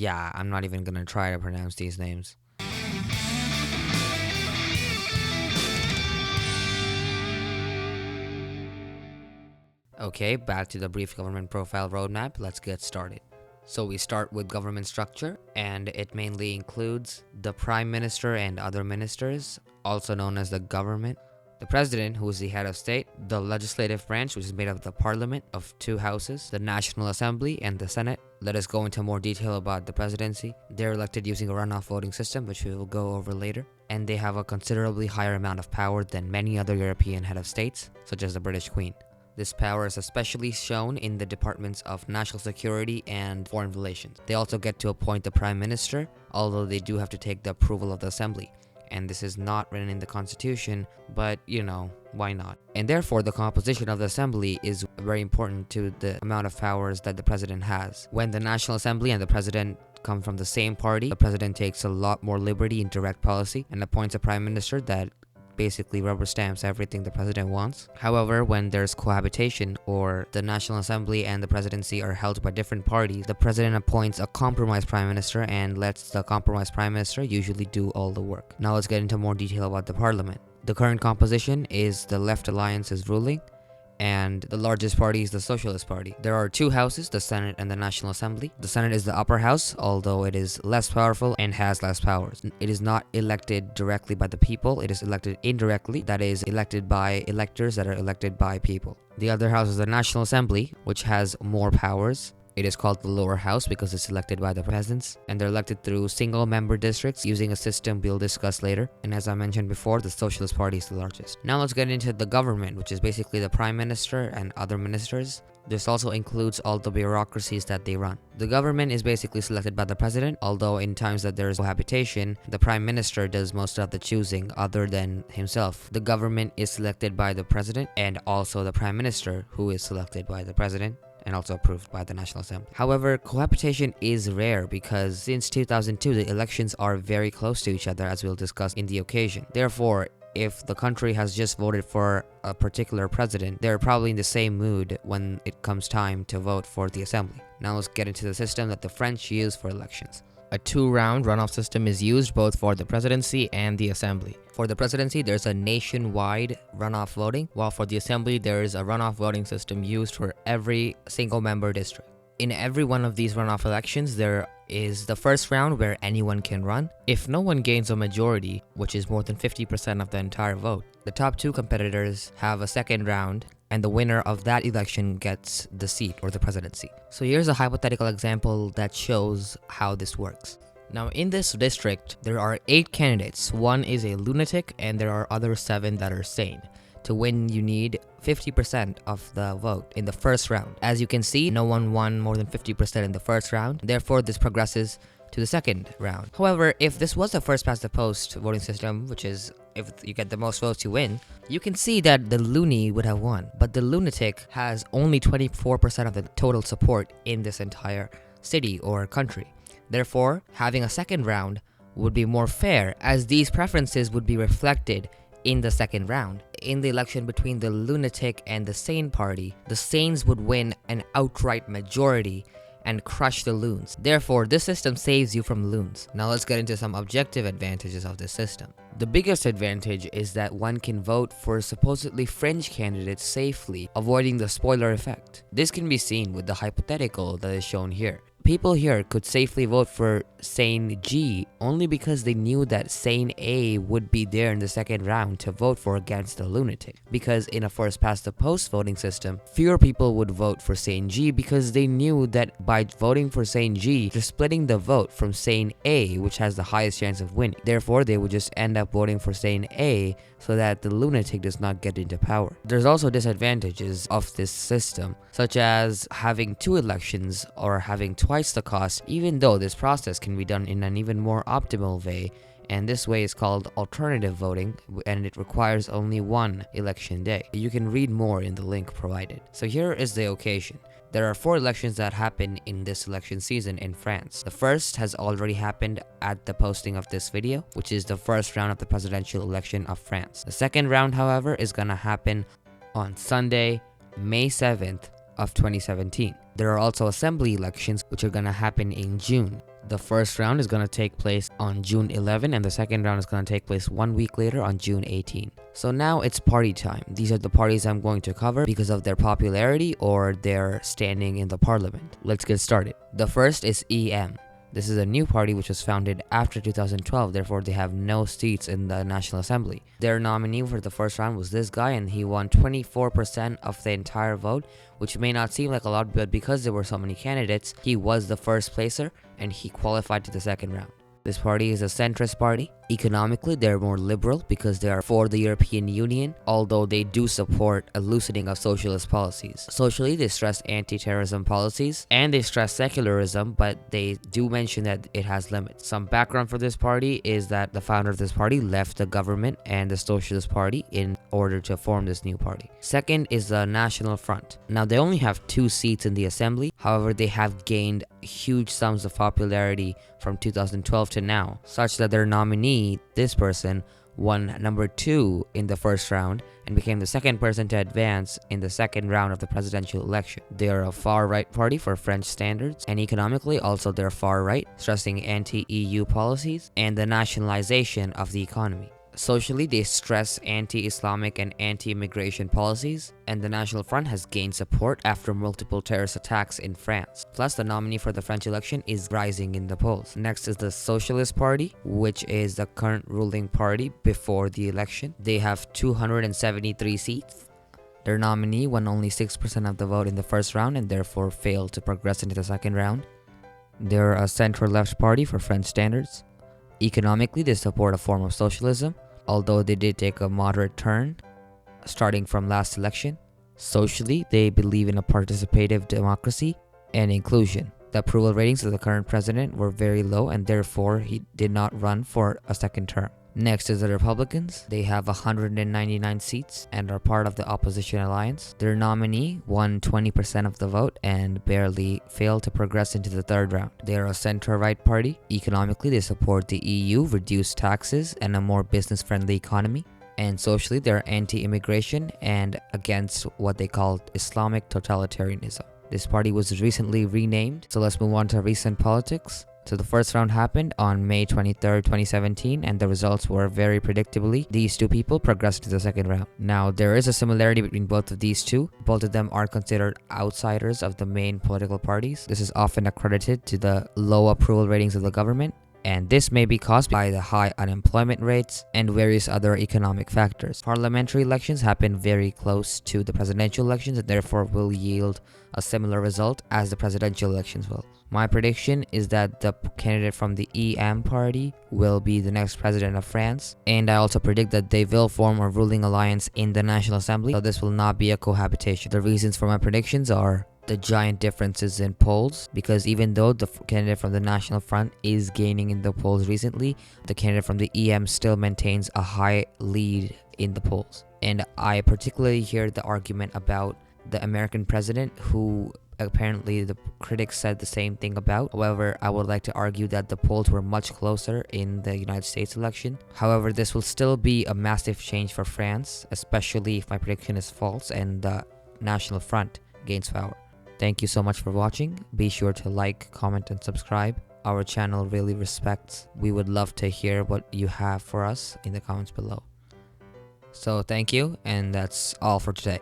Yeah, I'm not even gonna try to pronounce these names. Okay, back to the brief government profile roadmap. Let's get started. So we start with government structure, and it mainly includes the Prime Minister and other ministers, also known as the government, the President, who is the head of state, the legislative branch, which is made up of the Parliament of two houses, the National Assembly and the Senate. Let us go into more detail about the Presidency. They're elected using a runoff voting system, which we will go over later, and they have a considerably higher amount of power than many other European head of states, such as the British Queen. This power is especially shown in the departments of national security and foreign relations. They also get to appoint the Prime Minister, although they do have to take the approval of the Assembly. And this is not written in the Constitution, but why not? And therefore, the composition of the Assembly is very important to the amount of powers that the President has. When the National Assembly and the President come from the same party, the President takes a lot more liberty in direct policy and appoints a Prime Minister that basically rubber stamps everything the president wants. However, when there's cohabitation or the National Assembly and the Presidency are held by different parties, the president appoints a compromise prime minister and lets the compromise prime minister usually do all the work. Now let's get into more detail about the parliament. The current composition is the Left Alliance is ruling, and the largest party is the Socialist Party. There are two houses, the Senate and the National Assembly. The Senate is the upper house, although it is less powerful and has less powers. It is not elected directly by the people, it is elected indirectly, that is, elected by electors that are elected by people. The other house is the National Assembly, which has more powers. It is called the lower house because it's elected by the peasants, and they're elected through single-member districts using a system we'll discuss later. And as I mentioned before, the Socialist Party is the largest. Now let's get into the government, which is basically the Prime Minister and other ministers. This also includes all the bureaucracies that they run. The government is basically selected by the president, although in times that there is cohabitation, the Prime Minister does most of the choosing other than himself. The government is selected by the president and also the Prime Minister, who is selected by the president and also approved by the National Assembly. However, cohabitation is rare because since 2002, the elections are very close to each other, as we'll discuss in the occasion. Therefore, if the country has just voted for a particular president, they're probably in the same mood when it comes time to vote for the assembly. Now let's get into the system that the French use for elections. A two-round runoff system is used both for the presidency and the assembly. For the presidency, there's a nationwide runoff voting, while for the assembly, there is a runoff voting system used for every single-member district. In every one of these runoff elections, there is the first round where anyone can run. If no one gains a majority, which is more than 50% of the entire vote, the top two competitors have a second round, and the winner of that election gets the seat or the presidency. So here's a hypothetical example that shows how this works. Now in this district, there are 8 candidates. One is a lunatic and there are other 7 that are sane. To win, you need 50% of the vote in the first round. As you can see, no one won more than 50% in the first round. Therefore, this progresses to the second round. However, if this was a first past the post voting system, which is if you get the most votes you win, you can see that the loony would have won. But the lunatic has only 24% of the total support in this entire city or country. Therefore, having a second round would be more fair, as these preferences would be reflected in the second round. In the election between the lunatic and the sane party, the sanes would win an outright majority and crush the loons. Therefore, this system saves you from loons. Now let's get into some objective advantages of this system. The biggest advantage is that one can vote for supposedly fringe candidates safely, avoiding the spoiler effect. This can be seen with the hypothetical that is shown here. People here could safely vote for Sane G only because they knew that Sane A would be there in the second round to vote for against the lunatic. Because in a first past the post voting system, fewer people would vote for Sane G because they knew that by voting for Sane G, they're splitting the vote from Sane A, which has the highest chance of winning. Therefore, they would just end up voting for Sane A so that the lunatic does not get into power. There's also disadvantages of this system, such as having 2 elections or having twice the cost, even though this process can be done in an even more optimal way, and this way is called alternative voting, and it requires only 1 election day. You can read more in the link provided. So here is the occasion. There are 4 elections that happen in this election season in France. The first has already happened at the posting of this video, which is the first round of the presidential election of France. The second round, however, is gonna happen on Sunday, May 7th of 2017. There are also assembly elections which are gonna happen in June. The first round is going to take place on June 11 and the second round is going to take place 1 week later on June 18. So now it's party time. These are the parties I'm going to cover because of their popularity or their standing in the parliament. Let's get started. The first is EM. This is a new party which was founded after 2012, therefore they have no seats in the National Assembly. Their nominee for the first round was this guy, and he won 24% of the entire vote, which may not seem like a lot, but because there were so many candidates, he was the first placer and he qualified to the second round. This party is a centrist party. Economically, they're more liberal because they are for the European Union, although they do support a loosening of socialist policies. Socially, they stress anti-terrorism policies and they stress secularism, but they do mention that it has limits. Some background for this party is that the founder of this party left the government and the Socialist Party in order to form this new party. Second is the National Front. Now, they only have 2 seats in the assembly. However, they have gained huge sums of popularity from 2012 to now, such that their nominee, this person, won number 2 in the first round and became the second person to advance in the second round of the presidential election. They are a far-right party for French standards, and economically also they're far-right, stressing anti-EU policies and the nationalization of the economy. Socially, they stress anti-Islamic and anti-immigration policies, and the National Front has gained support after multiple terrorist attacks in France. Plus, the nominee for the French election is rising in the polls. Next is the Socialist Party, which is the current ruling party before the election. They have 273 seats. Their nominee won only 6% of the vote in the first round and therefore failed to progress into the second round. They're a center-left party for French standards. Economically, they support a form of socialism, although they did take a moderate turn starting from last election. Socially, they believe in a participative democracy and inclusion. The approval ratings of the current president were very low and therefore he did not run for a second term. Next is the Republicans. They have 199 seats and are part of the opposition alliance. Their nominee won 20% of the vote and barely failed to progress into the third round. They are a center-right party. Economically, they support the EU, reduced taxes, and a more business-friendly economy. And socially, they're anti-immigration and against what they call Islamic totalitarianism. This party was recently renamed. So let's move on to recent politics. So the first round happened on May 23rd, 2017, and the results were very predictably. These 2 people progressed to the second round. Now, there is a similarity between both of these 2. Both of them are considered outsiders of the main political parties. This is often accredited to the low approval ratings of the government, and this may be caused by the high unemployment rates and various other economic factors. Parliamentary elections happen very close to the presidential elections and therefore will yield a similar result as the presidential elections will. My prediction is that the candidate from the EM party will be the next president of France, and I also predict that they will form a ruling alliance in the National Assembly, so this will not be a cohabitation. The reasons for my predictions are the giant differences in polls, because even though the candidate from the National Front is gaining in the polls recently, the candidate from the EM still maintains a high lead in the polls. And I particularly hear the argument about the American president, who apparently the critics said the same thing about. However, I would like to argue that the polls were much closer in the United States election. However, this will still be a massive change for France, especially if my prediction is false and the National Front gains power. Thank you so much for watching. Be sure to like, comment, and subscribe. Our channel really respects. We would love to hear what you have for us in the comments below. So thank you, and that's all for today.